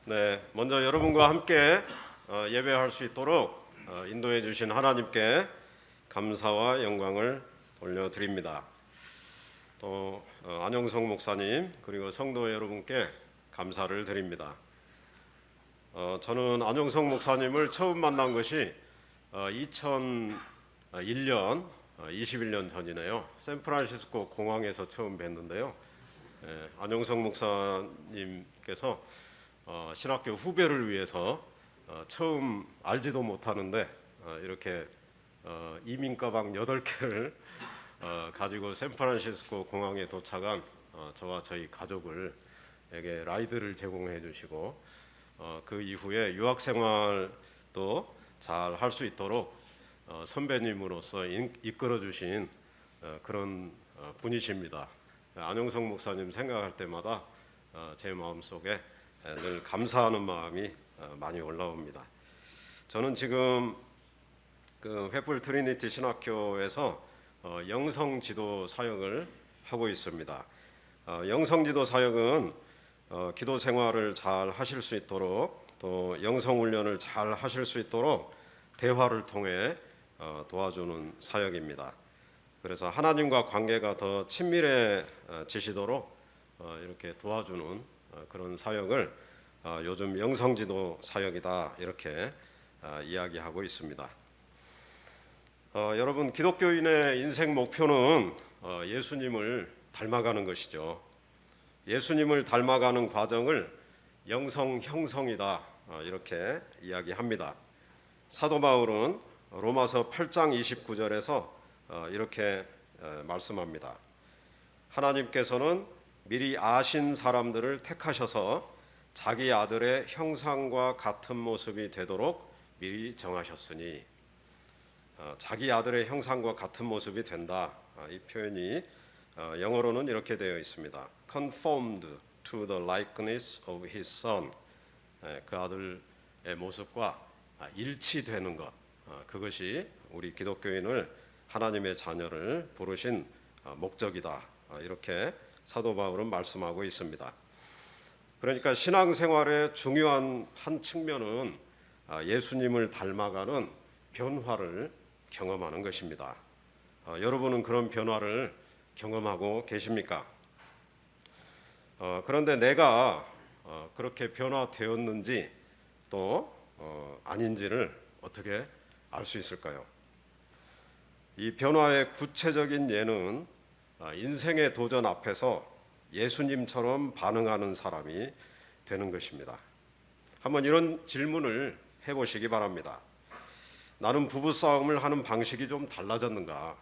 네, 먼저 여러분과 함께 예배할 수 있도록 인도해 주신 하나님께 감사와 영광을 돌려드립니다. 또 안영성 목사님 그리고 성도 여러분께 감사를 드립니다. 저는 안영성 목사님을 처음 만난 것이 2001년 21년 전이네요. 샌프란시스코 공항에서 처음 뵀는데요. 안영성 목사님께서 신학교 후배를 위해서 처음 알지도 못하는데 이렇게 이민 가방 8개를 가지고 샌프란시스코 공항에 도착한 저와 저희 가족을에게 라이드를 제공해 주시고 그 이후에 유학 생활도 잘 할 수 있도록 선배님으로서 이끌어 주신 그런 분이십니다. 안영성 목사님 생각할 때마다 제 마음속에 늘 감사하는 마음이 많이 올라옵니다. 저는 지금 그 횃불 트리니티 신학교에서 영성지도 사역을 하고 있습니다. 영성지도 사역은 기도 생활을 잘 하실 수 있도록 또 영성 훈련을 잘 하실 수 있도록 대화를 통해 도와주는 사역입니다. 그래서 하나님과 관계가 더 친밀해지시도록 이렇게 도와주는 그런 사역을 요즘 영성지도 사역이다 이렇게 이야기하고 있습니다. 여러분, 기독교인의 인생 목표는 예수님을 닮아가는 것이죠. 예수님을 닮아가는 과정을 영성 형성이다 이렇게 이야기합니다. 사도 바울은 로마서 8장 29절에서 이렇게 말씀합니다. 하나님께서는 미리 아신 사람들을 택하셔서 자기 아들의 형상과 같은 모습이 되도록 미리 정하셨으니, 자기 아들의 형상과 같은 모습이 된다. 이 표현이 영어로는 이렇게 되어 있습니다. Conformed to the likeness of his son. 그 아들의 모습과 일치되는 것. 그것이 우리 기독교인을 하나님의 자녀를 부르신 목적이다. 이렇게 사도 바울은 말씀하고 있습니다. 그러니까 신앙생활의 중요한 한 측면은 예수님을 닮아가는 변화를 경험하는 것입니다. 여러분은 그런 변화를 경험하고 계십니까? 그런데 내가 그렇게 변화되었는지 또 아닌지를 어떻게 알 수 있을까요? 이 변화의 구체적인 예는 인생의 도전 앞에서 예수님처럼 반응하는 사람이 되는 것입니다. 한번 이런 질문을 해보시기 바랍니다. 나는 부부싸움을 하는 방식이 좀 달라졌는가?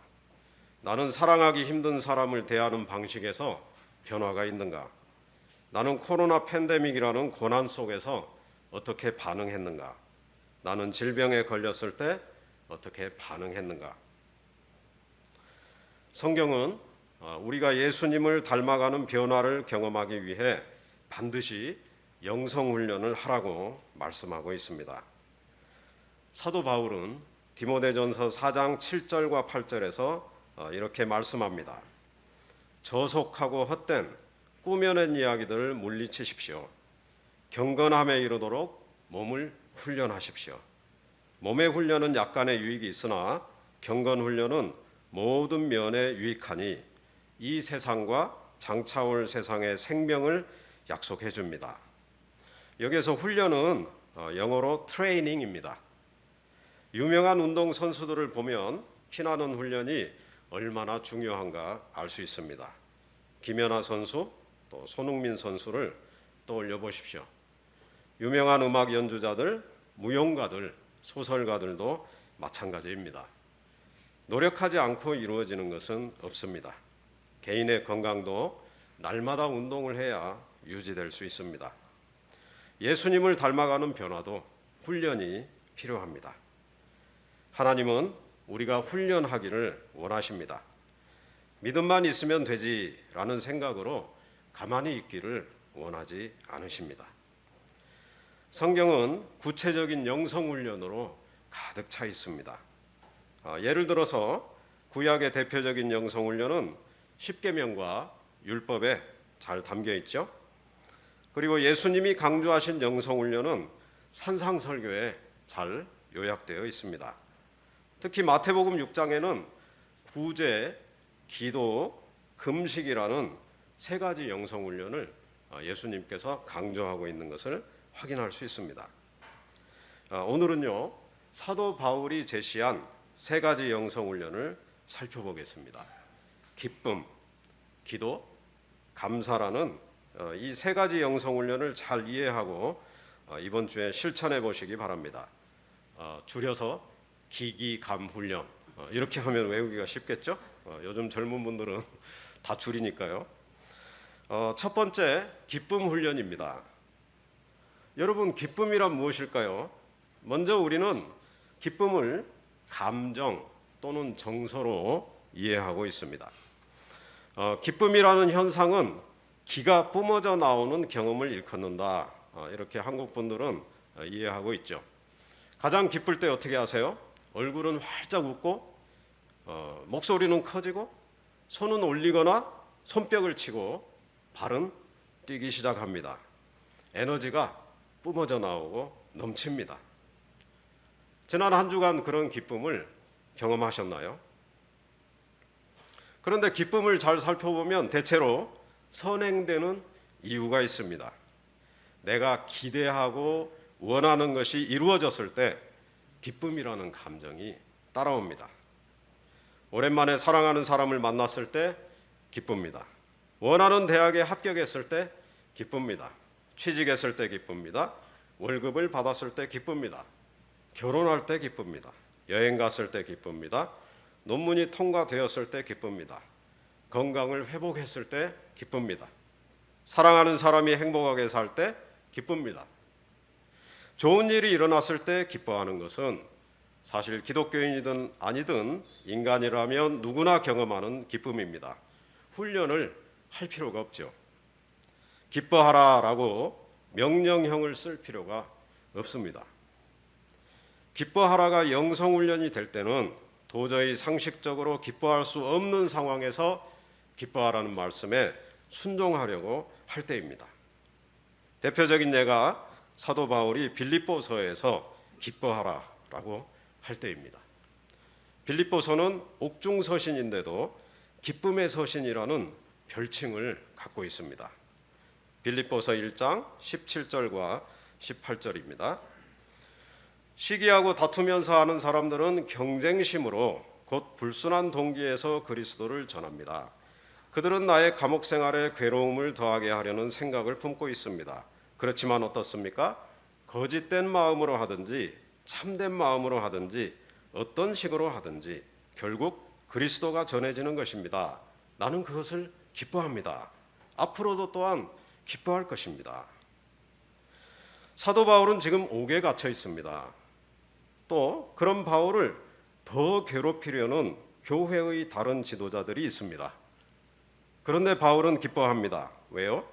나는 사랑하기 힘든 사람을 대하는 방식에서 변화가 있는가? 나는 코로나 팬데믹이라는 고난 속에서 어떻게 반응했는가? 나는 질병에 걸렸을 때 어떻게 반응했는가? 성경은 우리가 예수님을 닮아가는 변화를 경험하기 위해 반드시 영성훈련을 하라고 말씀하고 있습니다. 사도 바울은 디모데전서 4장 7절과 8절에서 이렇게 말씀합니다. 저속하고 헛된 꾸며낸 이야기들을 물리치십시오. 경건함에 이르도록 몸을 훈련하십시오. 몸의 훈련은 약간의 유익이 있으나 경건 훈련은 모든 면에 유익하니 이 세상과 장차올 세상의 생명을 약속해 줍니다. 여기서 훈련은 영어로 트레이닝입니다. 유명한 운동 선수들을 보면 피나는 훈련이 얼마나 중요한가 알 수 있습니다. 김연아 선수, 또 손흥민 선수를 떠올려 보십시오. 유명한 음악 연주자들, 무용가들, 소설가들도 마찬가지입니다. 노력하지 않고 이루어지는 것은 없습니다. 개인의 건강도 날마다 운동을 해야 유지될 수 있습니다. 예수님을 닮아가는 변화도 훈련이 필요합니다. 하나님은 우리가 훈련하기를 원하십니다. 믿음만 있으면 되지라는 생각으로 가만히 있기를 원하지 않으십니다. 성경은 구체적인 영성훈련으로 가득 차 있습니다. 예를 들어서 구약의 대표적인 영성훈련은 십계명과 율법에 잘 담겨 있죠. 그리고 예수님이 강조하신 영성훈련은 산상설교에 잘 요약되어 있습니다. 특히 마태복음 6장에는 구제, 기도, 금식이라는 세 가지 영성훈련을 예수님께서 강조하고 있는 것을 확인할 수 있습니다. 오늘은요, 사도 바울이 제시한 세 가지 영성훈련을 살펴보겠습니다. 기쁨, 기도, 감사라는 이 세 가지 영성훈련을 잘 이해하고 이번 주에 실천해 보시기 바랍니다. 줄여서 기기감훈련, 이렇게 하면 외우기가 쉽겠죠? 요즘 젊은 분들은 다 줄이니까요. 첫 번째, 기쁨 훈련입니다. 여러분, 기쁨이란 무엇일까요? 먼저 우리는 기쁨을 감정 또는 정서로 이해하고 있습니다. 기쁨이라는 현상은 기가 뿜어져 나오는 경험을 일컫는다, 이렇게 한국 분들은 이해하고 있죠. 가장 기쁠 때 어떻게 하세요? 얼굴은 활짝 웃고 목소리는 커지고 손은 올리거나 손뼉을 치고 발은 뛰기 시작합니다. 에너지가 뿜어져 나오고 넘칩니다. 지난 한 주간 그런 기쁨을 경험하셨나요? 그런데 기쁨을 잘 살펴보면 대체로 선행되는 이유가 있습니다. 내가 기대하고 원하는 것이 이루어졌을 때 기쁨이라는 감정이 따라옵니다. 오랜만에 사랑하는 사람을 만났을 때 기쁩니다. 원하는 대학에 합격했을 때 기쁩니다. 취직했을 때 기쁩니다. 월급을 받았을 때 기쁩니다. 결혼할 때 기쁩니다. 여행 갔을 때 기쁩니다. 논문이 통과되었을 때 기쁩니다. 건강을 회복했을 때 기쁩니다. 사랑하는 사람이 행복하게 살 때 기쁩니다. 좋은 일이 일어났을 때 기뻐하는 것은 사실 기독교인이든 아니든 인간이라면 누구나 경험하는 기쁨입니다. 훈련을 할 필요가 없죠. 기뻐하라라고 명령형을 쓸 필요가 없습니다. 기뻐하라가 영성훈련이 될 때는 도저히 상식적으로 기뻐할 수 없는 상황에서 기뻐하라는 말씀에 순종하려고 할 때입니다. 대표적인 예가 사도 바울이 빌립보서에서 기뻐하라라고 할 때입니다. 빌립보서는 옥중서신인데도 기쁨의 서신이라는 별칭을 갖고 있습니다. 빌립보서 1장 17절과 18절입니다. 시기하고 다투면서 하는 사람들은 경쟁심으로 곧 불순한 동기에서 그리스도를 전합니다. 그들은 나의 감옥 생활에 괴로움을 더하게 하려는 생각을 품고 있습니다. 그렇지만 어떻습니까? 거짓된 마음으로 하든지 참된 마음으로 하든지 어떤 식으로 하든지 결국 그리스도가 전해지는 것입니다. 나는 그것을 기뻐합니다. 앞으로도 또한 기뻐할 것입니다. 사도 바울은 지금 옥에 갇혀 있습니다. 또 그런 바울을 더 괴롭히려는 교회의 다른 지도자들이 있습니다. 그런데 바울은 기뻐합니다. 왜요?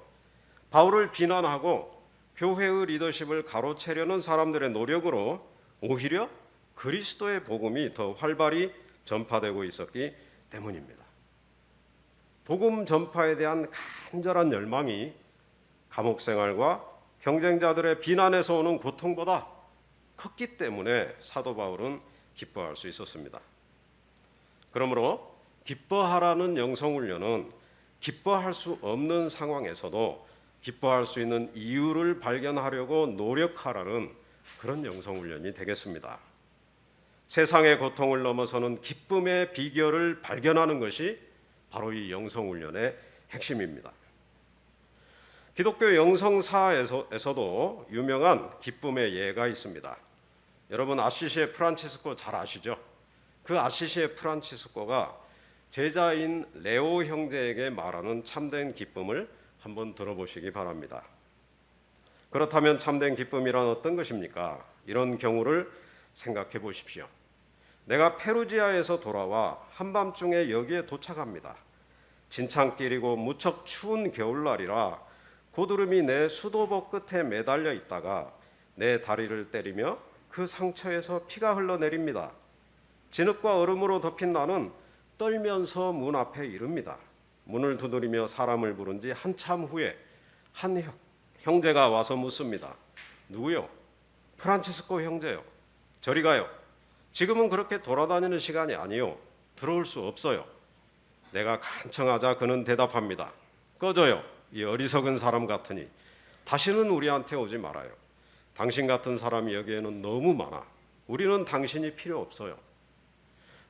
바울을 비난하고 교회의 리더십을 가로채려는 사람들의 노력으로 오히려 그리스도의 복음이 더 활발히 전파되고 있었기 때문입니다. 복음 전파에 대한 간절한 열망이 감옥 생활과 경쟁자들의 비난에서 오는 고통보다 컸기 때문에 사도 바울은 기뻐할 수 있었습니다. 그러므로 기뻐하라는 영성훈련은 기뻐할 수 없는 상황에서도 기뻐할 수 있는 이유를 발견하려고 노력하라는 그런 영성훈련이 되겠습니다. 세상의 고통을 넘어서는 기쁨의 비결을 발견하는 것이 바로 이 영성훈련의 핵심입니다. 기독교 영성사에서도 유명한 기쁨의 예가 있습니다. 여러분 아시시의 프란치스코 잘 아시죠? 그 아시시의 프란치스코가 제자인 레오 형제에게 말하는 참된 기쁨을 한번 들어보시기 바랍니다. 그렇다면 참된 기쁨이란 어떤 것입니까? 이런 경우를 생각해 보십시오. 내가 페루지아에서 돌아와 한밤중에 여기에 도착합니다. 진창길이고 무척 추운 겨울날이라 고드름이 내 수도복 끝에 매달려 있다가 내 다리를 때리며 그 상처에서 피가 흘러내립니다. 진흙과 얼음으로 덮인 나는 떨면서 문 앞에 이릅니다. 문을 두드리며 사람을 부른 지 한참 후에 한 형제가 와서 묻습니다. 누구요? 프란치스코 형제요. 저리 가요. 지금은 그렇게 돌아다니는 시간이 아니요. 들어올 수 없어요. 내가 간청하자 그는 대답합니다. 꺼져요. 이 어리석은 사람 같으니 다시는 우리한테 오지 말아요. 당신 같은 사람이 여기에는 너무 많아. 우리는 당신이 필요 없어요.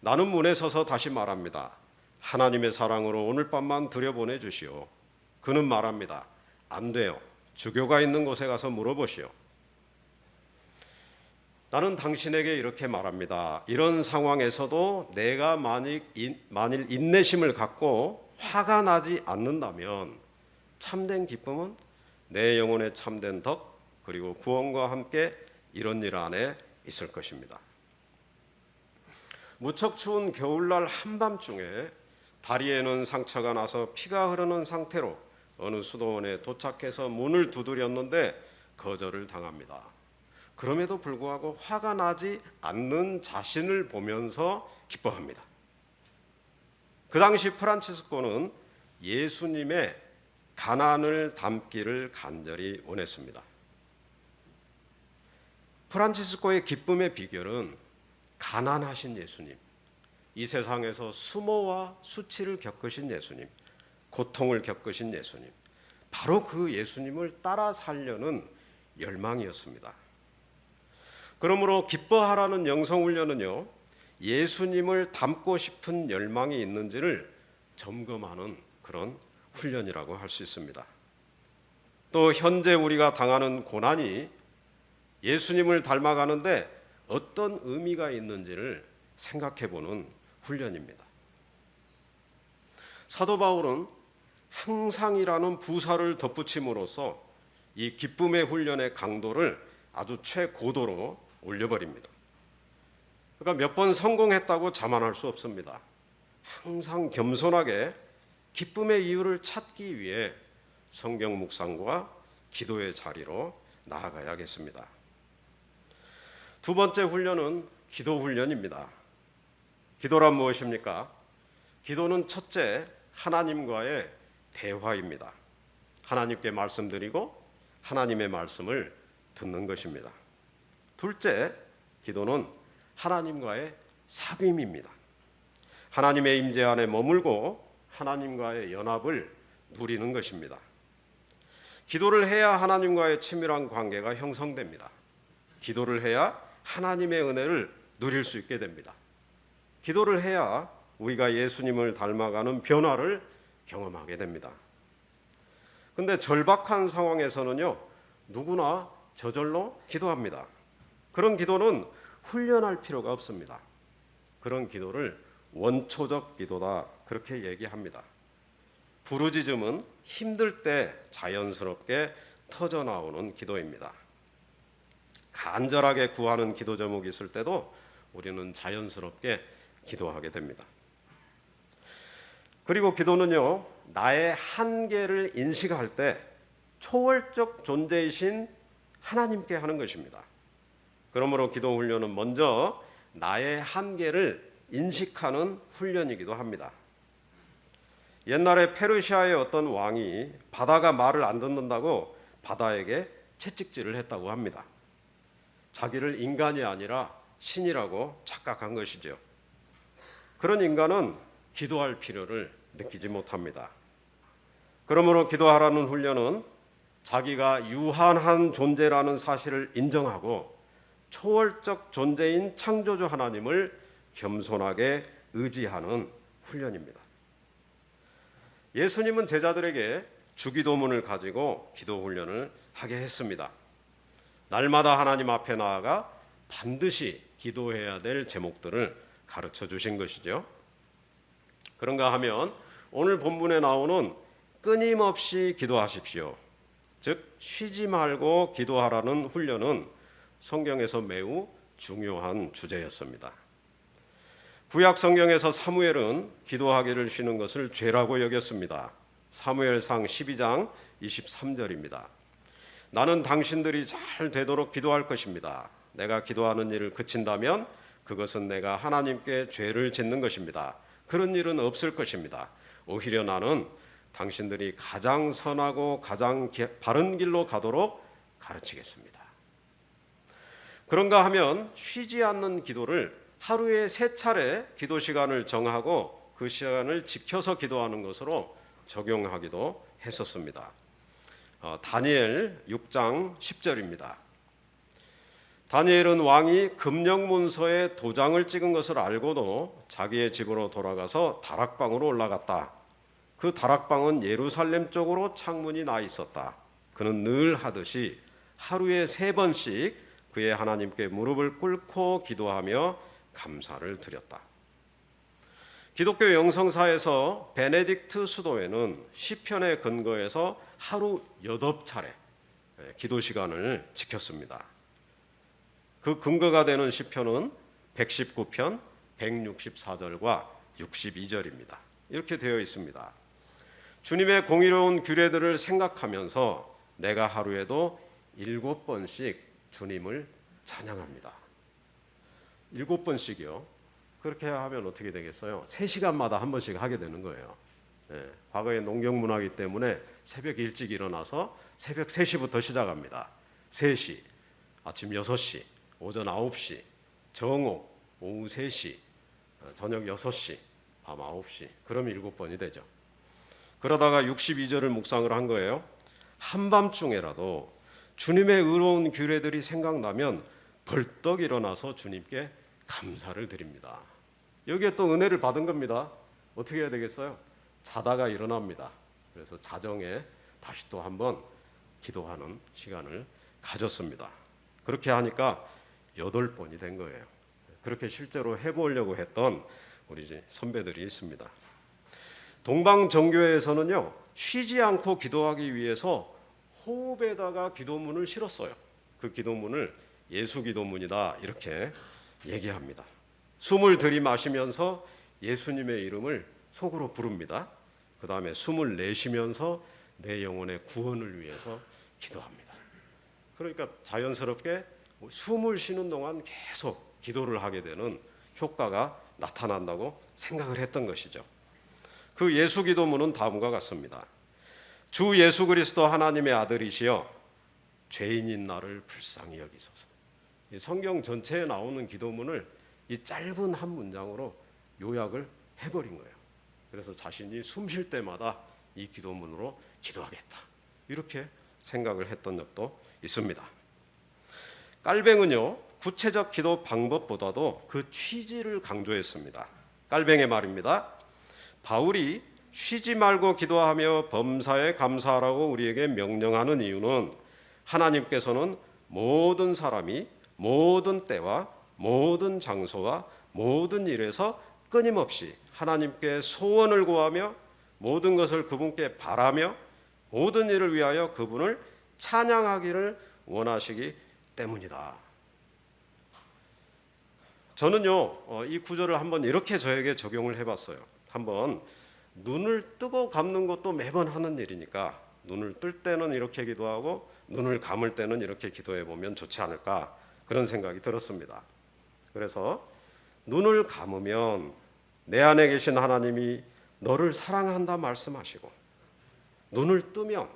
나는 문에 서서 다시 말합니다. 하나님의 사랑으로 오늘 밤만 들여보내 주시오. 그는 말합니다. 안 돼요. 주교가 있는 곳에 가서 물어보시오. 나는 당신에게 이렇게 말합니다. 이런 상황에서도 내가 만일 인내심을 갖고 화가 나지 않는다면 참된 기쁨은 내 영혼의 참된 덕 그리고 구원과 함께 이런 일 안에 있을 것입니다. 무척 추운 겨울날 한밤중에 다리에는 상처가 나서 피가 흐르는 상태로 어느 수도원에 도착해서 문을 두드렸는데 거절을 당합니다. 그럼에도 불구하고 화가 나지 않는 자신을 보면서 기뻐합니다. 그 당시 프란치스코는 예수님의 가난을 담기를 간절히 원했습니다. 프란치스코의 기쁨의 비결은 가난하신 예수님, 이 세상에서 수모와 수치를 겪으신 예수님, 고통을 겪으신 예수님, 바로 그 예수님을 따라 살려는 열망이었습니다. 그러므로 기뻐하라는 영성훈련은요, 예수님을 닮고 싶은 열망이 있는지를 점검하는 그런 훈련이라고 할 수 있습니다. 또 현재 우리가 당하는 고난이 예수님을 닮아가는데 어떤 의미가 있는지를 생각해보는 훈련입니다. 사도 바울은 항상이라는 부사를 덧붙임으로써 이 기쁨의 훈련의 강도를 아주 최고도로 올려버립니다. 그러니까 몇 번 성공했다고 자만할 수 없습니다. 항상 겸손하게 기쁨의 이유를 찾기 위해 성경 묵상과 기도의 자리로 나아가야겠습니다. 두 번째 훈련은 기도 훈련입니다. 기도란 무엇입니까? 기도는 첫째, 하나님과의 대화입니다. 하나님께 말씀드리고 하나님의 말씀을 듣는 것입니다. 둘째, 기도는 하나님과의 사귐입니다. 하나님의 임재 안에 머물고 하나님과의 연합을 누리는 것입니다. 기도를 해야 하나님과의 친밀한 관계가 형성됩니다. 기도를 해야 하나님의 은혜를 누릴 수 있게 됩니다. 기도를 해야 우리가 예수님을 닮아가는 변화를 경험하게 됩니다. 근데 절박한 상황에서는요, 누구나 저절로 기도합니다. 그런 기도는 훈련할 필요가 없습니다. 그런 기도를 원초적 기도다, 그렇게 얘기합니다. 부르짖음은 힘들 때 자연스럽게 터져나오는 기도입니다. 간절하게 구하는 기도 제목이 있을 때도 우리는 자연스럽게 기도하게 됩니다. 그리고 기도는요, 나의 한계를 인식할 때 초월적 존재이신 하나님께 하는 것입니다. 그러므로 기도 훈련은 먼저 나의 한계를 인식하는 훈련이기도 합니다. 옛날에 페르시아의 어떤 왕이 바다가 말을 안 듣는다고 바다에게 채찍질을 했다고 합니다. 자기를 인간이 아니라 신이라고 착각한 것이죠. 그런 인간은 기도할 필요를 느끼지 못합니다. 그러므로 기도하라는 훈련은 자기가 유한한 존재라는 사실을 인정하고 초월적 존재인 창조주 하나님을 겸손하게 의지하는 훈련입니다. 예수님은 제자들에게 주기도문을 가지고 기도 훈련을 하게 했습니다. 날마다 하나님 앞에 나아가 반드시 기도해야 될 제목들을 가르쳐 주신 것이죠. 그런가 하면 오늘 본문에 나오는 끊임없이 기도하십시오, 즉 쉬지 말고 기도하라는 훈련은 성경에서 매우 중요한 주제였습니다. 구약 성경에서 사무엘은 기도하기를 쉬는 것을 죄라고 여겼습니다. 사무엘상 12장 23절입니다. 나는 당신들이 잘 되도록 기도할 것입니다. 내가 기도하는 일을 그친다면 그것은 내가 하나님께 죄를 짓는 것입니다. 그런 일은 없을 것입니다. 오히려 나는 당신들이 가장 선하고 가장 바른 길로 가도록 가르치겠습니다. 그런가 하면 쉬지 않는 기도를 하루에 3차례 기도 시간을 정하고 그 시간을 지켜서 기도하는 것으로 적용하기도 했었습니다. 다니엘 6장 10절입니다. 다니엘은 왕이 금령문서에 도장을 찍은 것을 알고도 자기의 집으로 돌아가서 다락방으로 올라갔다. 그 다락방은 예루살렘 쪽으로 창문이 나 있었다. 그는 늘 하듯이 하루에 3번씩 그의 하나님께 무릎을 꿇고 기도하며 감사를 드렸다. 기독교 영성사에서 베네딕트 수도에는 시편에 근거해서 하루 8차례 기도 시간을 지켰습니다. 그 근거가 되는 시편은 119편 164절과 62절입니다. 이렇게 되어 있습니다. 주님의 공의로운 규례들을 생각하면서 내가 하루에도 7번씩 주님을 찬양합니다. 7번씩이요. 그렇게 하면 어떻게 되겠어요? 3시간마다 한 번씩 하게 되는 거예요. 과거에 농경문화이기 때문에 새벽 일찍 일어나서 새벽 3시부터 시작합니다. 3시, 아침 6시, 오전 9시, 정오, 오후 3시, 저녁 6시, 밤 9시. 그럼 7번이 되죠. 그러다가 62절을 묵상을 한 거예요. 한밤중에라도 주님의 의로운 규례들이 생각나면 벌떡 일어나서 주님께 감사를 드립니다. 여기에 또 은혜를 받은 겁니다. 어떻게 해야 되겠어요? 자다가 일어납니다. 그래서 자정에 다시 또 한번 기도하는 시간을 가졌습니다. 그렇게 하니까 8번이 된 거예요. 그렇게 실제로 해보려고 했던 우리 선배들이 있습니다. 동방정교회에서는요, 쉬지 않고 기도하기 위해서 호흡에다가 기도문을 실었어요. 그 기도문을 예수기도문이다 이렇게 얘기합니다. 숨을 들이마시면서 예수님의 이름을 속으로 부릅니다. 그 다음에 숨을 내쉬면서 내 영혼의 구원을 위해서 기도합니다. 그러니까 자연스럽게 숨을 쉬는 동안 계속 기도를 하게 되는 효과가 나타난다고 생각을 했던 것이죠. 그 예수기도문은 다음과 같습니다. 주 예수 그리스도 하나님의 아들이시여 죄인인 나를 불쌍히 여기소서. 이 성경 전체에 나오는 기도문을 이 짧은 한 문장으로 요약을 해버린 거예요. 그래서 자신이 숨 쉴 때마다 이 기도문으로 기도하겠다 이렇게 생각을 했던 적도 있습니다. 깔뱅은요, 구체적 기도 방법보다도 그 취지를 강조했습니다. 깔뱅의 말입니다. 바울이 쉬지 말고 기도하며 범사에 감사하라고 우리에게 명령하는 이유는 하나님께서는 모든 사람이 모든 때와 모든 장소와 모든 일에서 끊임없이 하나님께 소원을 구하며 모든 것을 그분께 바라며 모든 일을 위하여 그분을 찬양하기를 원하시기 때문이다. 저는요, 이 구절을 한번 이렇게 저에게 적용을 해봤어요. 한번 눈을 뜨고 감는 것도 매번 하는 일이니까 눈을 뜰 때는 이렇게 기도하고 눈을 감을 때는 이렇게 기도해 보면 좋지 않을까 그런 생각이 들었습니다. 그래서 눈을 감으면 내 안에 계신 하나님이 너를 사랑한다 말씀하시고, 눈을 뜨면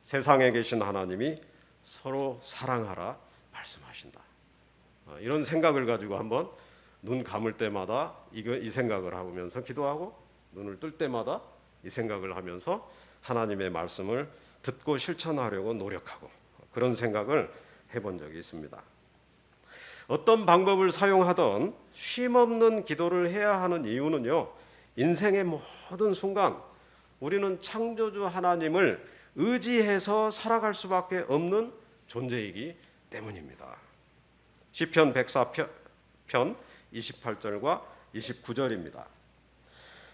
세상에 계신 하나님이 서로 사랑하라 말씀하신다. 이런 생각을 가지고 한번 눈 감을 때마다 이 생각을 하면서 기도하고, 눈을 뜰 때마다 이 생각을 하면서 하나님의 말씀을 듣고 실천하려고 노력하고, 그런 생각을 해본 적이 있습니다. 어떤 방법을 사용하던 쉼없는 기도를 해야 하는 이유는요, 인생의 모든 순간 우리는 창조주 하나님을 의지해서 살아갈 수밖에 없는 존재이기 때문입니다. 시편 104편 28절과 29절입니다.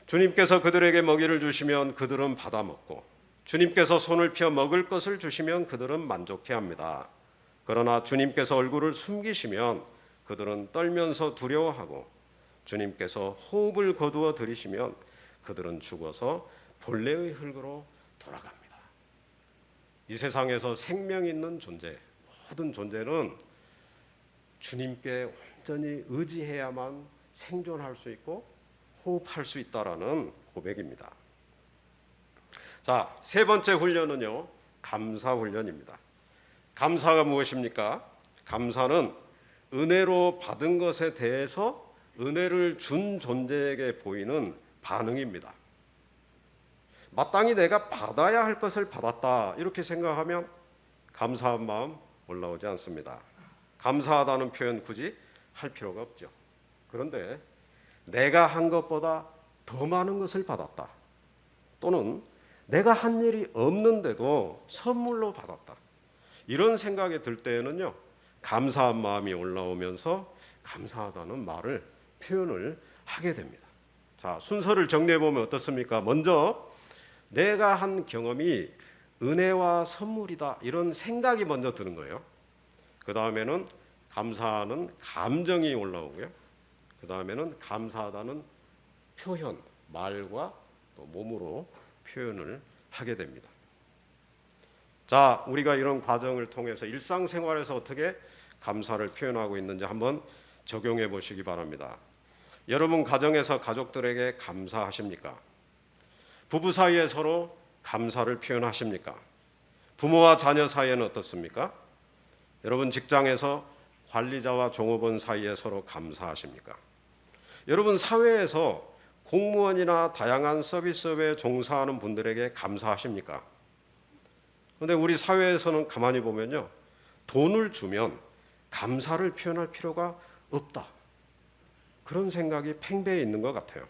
주님께서 그들에게 먹이를 주시면 그들은 받아 먹고 주님께서 손을 펴 먹을 것을 주시면 그들은 만족해합니다. 그러나 주님께서 얼굴을 숨기시면 그들은 떨면서 두려워하고 주님께서 호흡을 거두어 들이시면 그들은 죽어서 본래의 흙으로 돌아갑니다. 이 세상에서 생명 있는 존재, 모든 존재는 주님께 온전히 의지해야만 생존할 수 있고 호흡할 수 있다라는 고백입니다. 자, 세 번째 훈련은요, 감사 훈련입니다. 감사가 무엇입니까? 감사는 은혜로 받은 것에 대해서 은혜를 준 존재에게 보이는 반응입니다. 마땅히 내가 받아야 할 것을 받았다 이렇게 생각하면 감사한 마음 올라오지 않습니다. 감사하다는 표현 굳이 할 필요가 없죠. 그런데 내가 한 것보다 더 많은 것을 받았다, 또는 내가 한 일이 없는데도 선물로 받았다, 이런 생각이 들 때에는요, 감사한 마음이 올라오면서 감사하다는 말을 표현을 하게 됩니다. 자, 순서를 정리해 보면 어떻습니까? 먼저 내가 한 경험이 은혜와 선물이다, 이런 생각이 먼저 드는 거예요. 그 다음에는 감사하는 감정이 올라오고요. 그 다음에는 감사하다는 표현, 말과 또 몸으로 표현을 하게 됩니다. 자, 우리가 이런 과정을 통해서 일상생활에서 어떻게 감사를 표현하고 있는지 한번 적용해 보시기 바랍니다. 여러분 가정에서 가족들에게 감사하십니까? 부부 사이에 서로 감사를 표현하십니까? 부모와 자녀 사이에는 어떻습니까? 여러분 직장에서 관리자와 종업원 사이에 서로 감사하십니까? 여러분 사회에서 공무원이나 다양한 서비스업에 종사하는 분들에게 감사하십니까? 그런데 우리 사회에서는 가만히 보면요, 돈을 주면 감사를 표현할 필요가 없다, 그런 생각이 팽배해 있는 것 같아요.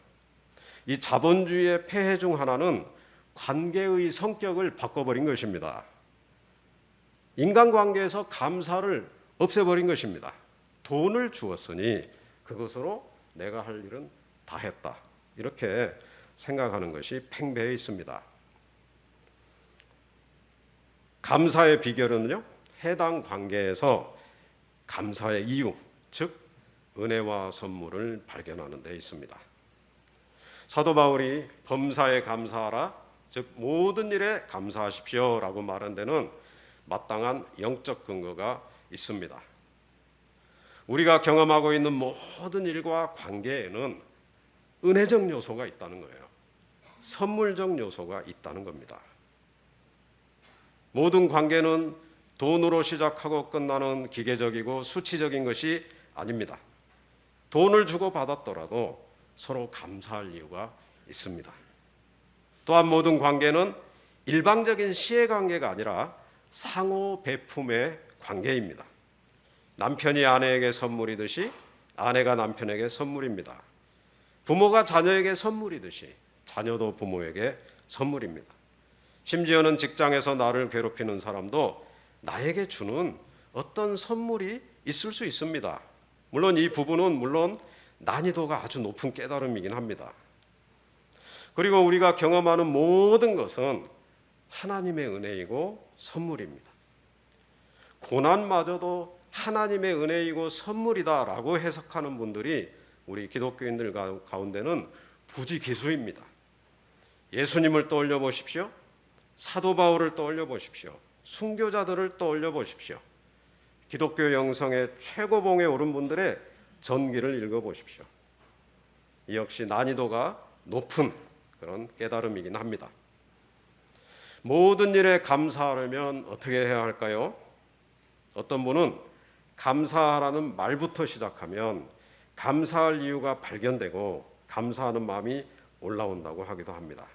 이 자본주의의 폐해 중 하나는 관계의 성격을 바꿔버린 것입니다. 인간관계에서 감사를 없애버린 것입니다. 돈을 주었으니 그것으로 내가 할 일은 다 했다, 이렇게 생각하는 것이 팽배해 있습니다. 감사의 비결은요, 해당 관계에서 감사의 이유, 즉 은혜와 선물을 발견하는 데 있습니다. 사도 바울이 범사에 감사하라, 즉 모든 일에 감사하십시오 라고 말한 데는 마땅한 영적 근거가 있습니다. 우리가 경험하고 있는 모든 일과 관계에는 은혜적 요소가 있다는 거예요. 선물적 요소가 있다는 겁니다. 모든 관계는 돈으로 시작하고 끝나는 기계적이고 수치적인 것이 아닙니다. 돈을 주고 받았더라도 서로 감사할 이유가 있습니다. 또한 모든 관계는 일방적인 시혜 관계가 아니라 상호 배품의 관계입니다. 남편이 아내에게 선물이듯이 아내가 남편에게 선물입니다. 부모가 자녀에게 선물이듯이 자녀도 부모에게 선물입니다. 심지어는 직장에서 나를 괴롭히는 사람도 나에게 주는 어떤 선물이 있을 수 있습니다. 물론 이 부분은 난이도가 아주 높은 깨달음이긴 합니다. 그리고 우리가 경험하는 모든 것은 하나님의 은혜이고 선물입니다. 고난마저도 하나님의 은혜이고 선물이다라고 해석하는 분들이 우리 기독교인들 가운데는 부지기수입니다. 예수님을 떠올려 보십시오. 사도 바울을 떠올려 보십시오. 순교자들을 떠올려 보십시오. 기독교 영성의 최고봉에 오른 분들의 전기를 읽어보십시오. 이 역시 난이도가 높은 그런 깨달음이긴 합니다. 모든 일에 감사하려면 어떻게 해야 할까요? 어떤 분은 감사하라는 말부터 시작하면 감사할 이유가 발견되고 감사하는 마음이 올라온다고 하기도 합니다.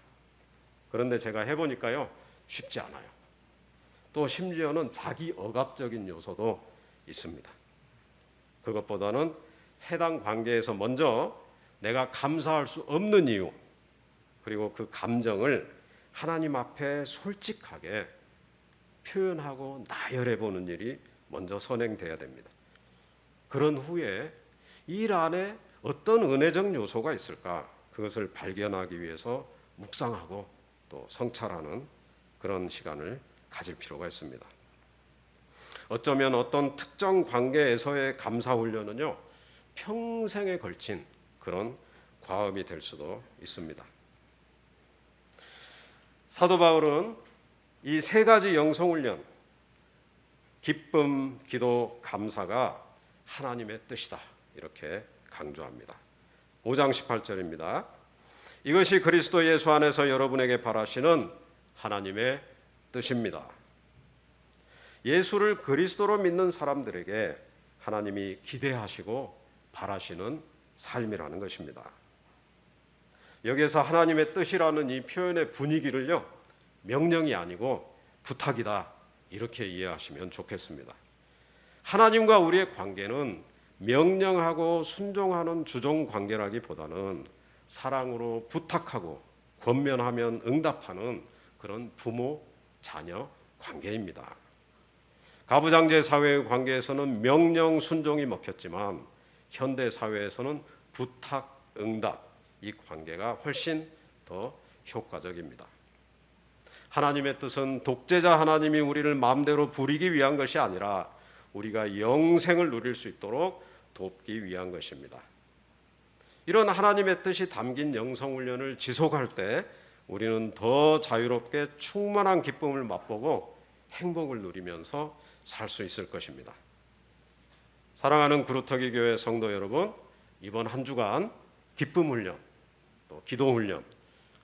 그런데 제가 해보니까요, 쉽지 않아요. 또 심지어는 자기 억압적인 요소도 있습니다. 그것보다는 해당 관계에서 먼저 내가 감사할 수 없는 이유, 그리고 그 감정을 하나님 앞에 솔직하게 표현하고 나열해 보는 일이 먼저 선행돼야 됩니다. 그런 후에 일 안에 어떤 은혜적 요소가 있을까, 그것을 발견하기 위해서 묵상하고 또 성찰하는 그런 시간을 가질 필요가 있습니다. 어쩌면 어떤 특정 관계에서의 감사 훈련은요, 평생에 걸친 그런 과업이 될 수도 있습니다. 사도 바울은 이 세 가지 영성 훈련, 기쁨, 기도, 감사가 하나님의 뜻이다, 이렇게 강조합니다. 5장 18절입니다. 이것이 그리스도 예수 안에서 여러분에게 바라시는 하나님의 뜻입니다. 예수를 그리스도로 믿는 사람들에게 하나님이 기대하시고 바라시는 삶이라는 것입니다. 여기에서 하나님의 뜻이라는 이 표현의 분위기를요, 명령이 아니고 부탁이다, 이렇게 이해하시면 좋겠습니다. 하나님과 우리의 관계는 명령하고 순종하는 주종 관계라기보다는 사랑으로 부탁하고 권면하면 응답하는 그런 부모, 자녀 관계입니다. 가부장제 사회의 관계에서는 명령, 순종이 먹혔지만 현대 사회에서는 부탁, 응답, 이 관계가 훨씬 더 효과적입니다. 하나님의 뜻은 독재자 하나님이 우리를 마음대로 부리기 위한 것이 아니라 우리가 영생을 누릴 수 있도록 돕기 위한 것입니다. 이런 하나님의 뜻이 담긴 영성훈련을 지속할 때 우리는 더 자유롭게 충만한 기쁨을 맛보고 행복을 누리면서 살 수 있을 것입니다. 사랑하는 구루터기 교회 성도 여러분, 이번 한 주간 기쁨 훈련, 또 기도 훈련,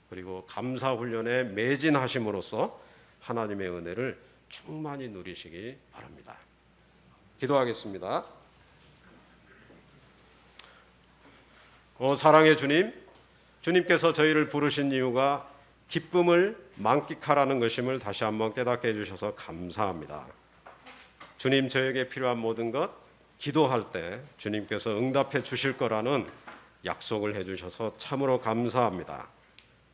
그리고 감사 훈련에 매진하심으로써 하나님의 은혜를 충만히 누리시기 바랍니다. 기도하겠습니다. 사랑의 주님, 주님께서 저희를 부르신 이유가 기쁨을 만끽하라는 것임을 다시 한번 깨닫게 해주셔서 감사합니다. 주님, 저에게 필요한 모든 것 기도할 때 주님께서 응답해 주실 거라는 약속을 해주셔서 참으로 감사합니다.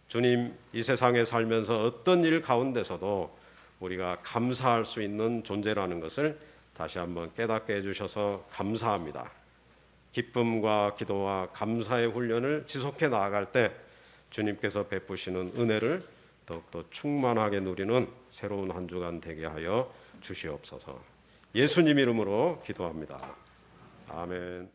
주님, 이 세상에 살면서 어떤 일 가운데서도 우리가 감사할 수 있는 존재라는 것을 다시 한번 깨닫게 해주셔서 감사합니다. 기쁨과 기도와 감사의 훈련을 지속해 나아갈 때 주님께서 베푸시는 은혜를 더욱더 충만하게 누리는 새로운 한 주간 되게 하여 주시옵소서. 예수님 이름으로 기도합니다. 아멘.